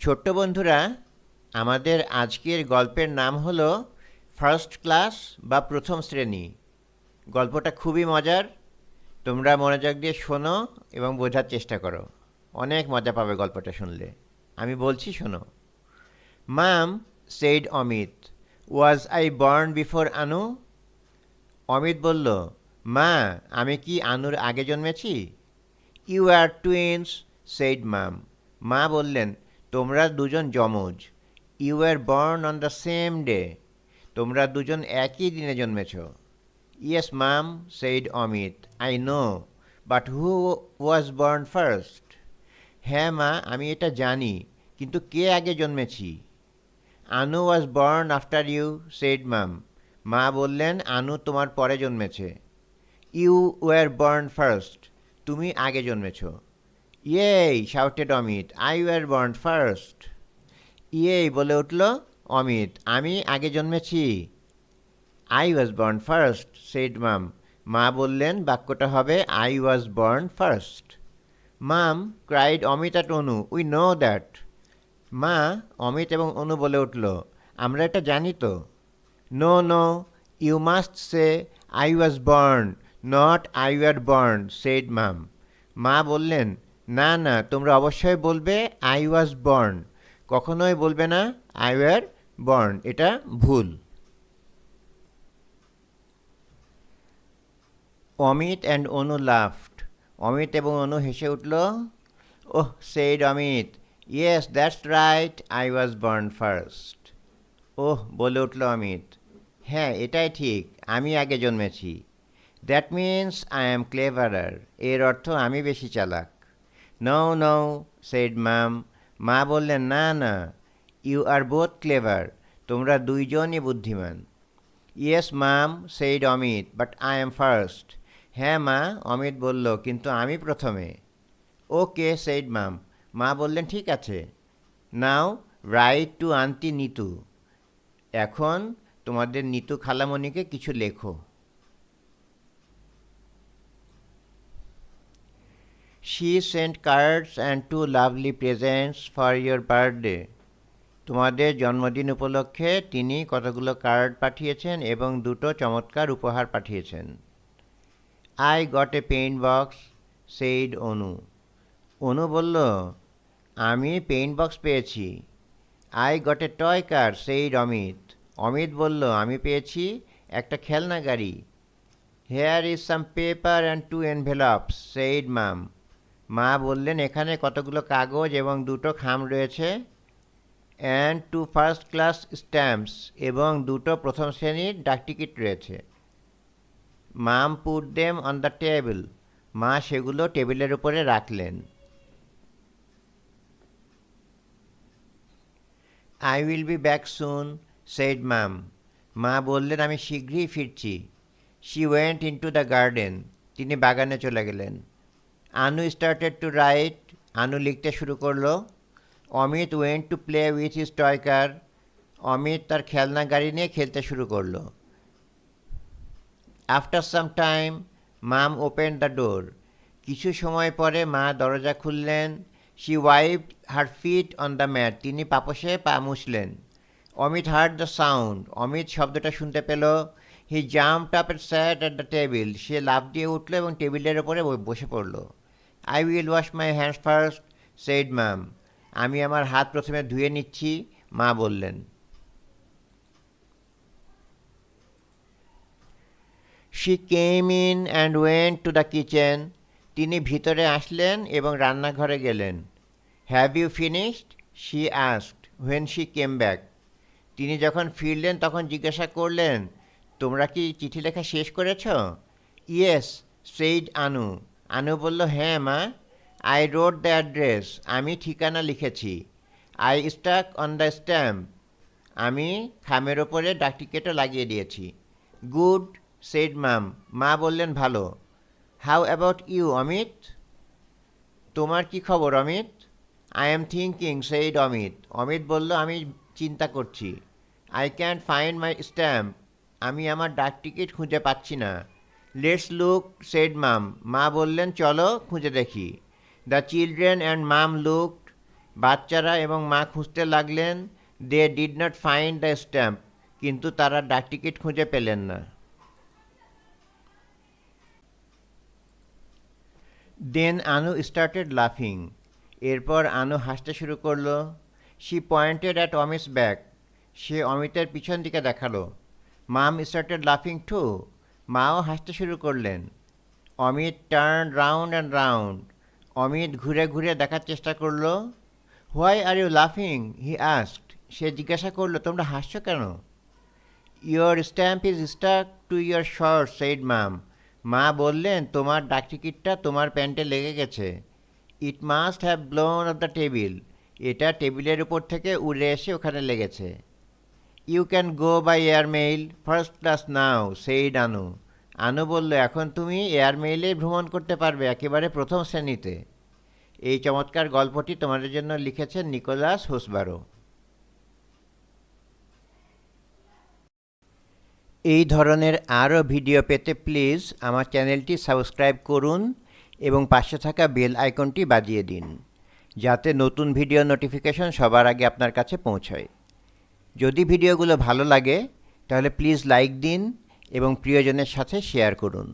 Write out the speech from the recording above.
ছোট্ট বন্ধুরা, আমাদের আজকের গল্পের নাম হলো ফার্স্ট ক্লাস বা প্রথম শ্রেণী। গল্পটা খুবই মজার। তোমরা মনোযোগ দিয়ে শোনো এবং বোঝার চেষ্টা করো। অনেক মজা পাবে গল্পটা শুনলে। আমি বলছি, শোনো। Mum, said Amit, was I born before Anu? Amit বলল, মা, আমি কি আনুর আগে জন্মেছি? You are twins, said mum. মা বললেন, তোমরা দুজন যমজ। You are born on the same day. তোমরা দুজন একই দিনে জন্মেছ। Yes mum, said Amit, I know, but who was born first? হ্যাঁ মা, আমি এটা জানি, কিন্তু কে আগে জন্মেছি? Anu was born after you, said mum. মা বললেন, আনু তোমার পরে জন্মেছে। You were born first. তুমি আগে জন্মেছ। Yay, shouted Amit, I were born first. Yay বলে উঠল অমিত, আমি আগে জন্মেছি। I was born first, said mum. মা বললেন, বাক্যটা হবে I was born first. Mum, cried Amit at Anu, we know that. মা, অমিত এবং অনু বলে উঠল, আমরা এটা জানি তো। No no, you must say I was born, not I were born, said mum. মা বললেন, না না, তোমরা অবশ্যই বলবে আই ওয়াজ বর্ন, কখনোই বলবে না আই ওয়ার বর্ন, এটা ভুল। Amit and Anu laughed. অমিত এবং অনু হেসে উঠল। Oh, said Amit, yes that's right, I was born first. Oh, বলে উঠল অমিত, হ্যাঁ এটাই ঠিক, আমি আগে জন্মেছি। That means I am cleverer, এর অর্থ আমি বেশি চালাক। No no, said mum. মা বললেন, না না, ইউ আর বোথ ক্লেভার, তোমরা দুইজনই বুদ্ধিমান। Yes mum, said Amit, but I am first. হ্যাঁ মা, অমিত বলল, কিন্তু আমি প্রথমে। Okay, said mum. মা বললেন, ঠিক আছে। Now write to aunty Nitu. এখন তোমাদের নিতু খালামণিকে কিছু লেখো। She sent cards and two lovely presents for your birthday. তোমাদের জন্মদিন উপলক্ষে তিনি কতগুলো কার্ড পাঠিয়েছেন এবং দুটো চমৎকার উপহার পাঠিয়েছেন। I got a paint box, said Anu. Anu বলল, আমি পেইন্ট বক্স পেয়েছি। I got a toy car, said Amit. Amit বলল, আমি পেয়েছি একটা খেলনা গাড়ি। Here is some paper and two envelopes, said mum. মা বললেন, এখানে কতগুলো কাগজ এবং দুটো খাম রয়েছে। And two first class stamps, এবং দুটো প্রথম শ্রেণীর ডাকটিকিট রয়েছে। Mum put them on the table. মা সেগুলো টেবিলের উপরে রাখলেন। I will be back soon, said mum. মা বললেন, আমি শীঘ্রই ফিরছি। She went into the garden. তিনি বাগানে চলে গেলেন। আনু স্টার্টেড টু রাইট। আনু লিখতে শুরু করলো। Amit went to play with his toy car. Amit তার খেলনা গাড়ি নিয়ে খেলতে শুরু করলো। After some time, mum open the door. কিছু সময় পরে মা দরজা খুললেন। She wiped her feet on the mat. তিনি পাপোশে পা মুছলেন। Amit heard the sound. Amit শব্দটা শুনতে পেল। He jumped up and sat at the table. সে লাফ দিয়ে উঠল এবং টেবিলের ওপরে বসে পড়ল। I will wash my hands first, said mum. আমি আমার হাত প্রথমে ধুয়ে নিচ্ছি, মা বললেন। She came in and went to the kitchen. তিনি ভিতরে আসলেন এবং রান্নাঘরে গেলেন। Have you finished, she asked when she came back. তিনি যখন ফিরলেন তখন জিজ্ঞাসা করলেন, তোমরা কি চিঠি লেখা শেষ করেছ? Yes, said Anu. আনু বলল, হ্যাঁ মা। I wrote the address. আমি ঠিকানা লিখেছি। I stuck on the stamp. আমি খামের ওপরে ডাকটিকিটও লাগিয়ে দিয়েছি। Good, said mum. মা বললেন, ভালো। How about you Amit? তোমার কি খবর Amit? I am thinking, said Amit. Amit বলল, আমি চিন্তা করছি। I can't find my stamp. আমি আমার ডাক টিকিট খুঁজে পাচ্ছি না। Let's look, said mum. মা বললেন, চলো খুঁজে দেখি। The children and ma'am looked. বাচ্চারা এবং মা খুঁজতে লাগলেন। They did not find the stamp, কিন্তু তারা ডাকটিকিট খুঁজে পেলেন না। দেন আনু স্টার্টেড লাফিং, এরপর আনু হাসতে শুরু করলো। She pointed at Amit's back, সে অমিতের পিছন দিকে দেখালো। মাম স্টার্টেড লাফিং টু, মাও হাসতে শুরু করলেন। Amit turn round and round, Amit ঘুরে ঘুরে দেখার চেষ্টা করলো। হোয়াই আর ইউ লাফিং, হি আস্কড, সে জিজ্ঞাসা করলো তোমরা হাসছো কেন? Your stamp is stuck to your short, said mum, মা বললেন তোমার ডাকটিকিটটা তোমার প্যান্টে লেগে গেছে। It must have blown off the table, এটা টেবিলের উপর থেকে উড়ে এসে ওখানে লেগেছে। You can go by air mail first class now, said Anu, Anu বলল এখন তুমি এয়ার মেইলে ভ্রমণ করতে পারবে একেবারে প্রথম শ্রেণীতে। এই চমৎকার গল্পটি তোমাদের জন্য লিখেছেন নিকোলাস হোসবারো। এই ধরনের আরও ভিডিও পেতে প্লিজ আমার চ্যানেলটি সাবস্ক্রাইব করুন এবং পাশে থাকা বেল আইকনটি বাজিয়ে দিন, যাতে নতুন ভিডিও নোটিফিকেশন সবার আগে আপনার কাছে পৌঁছয়। যদি ভিডিওগুলো ভালো লাগে তাহলে প্লিজ লাইক দিন এবং প্রিয়জনের সাথে শেয়ার করুন।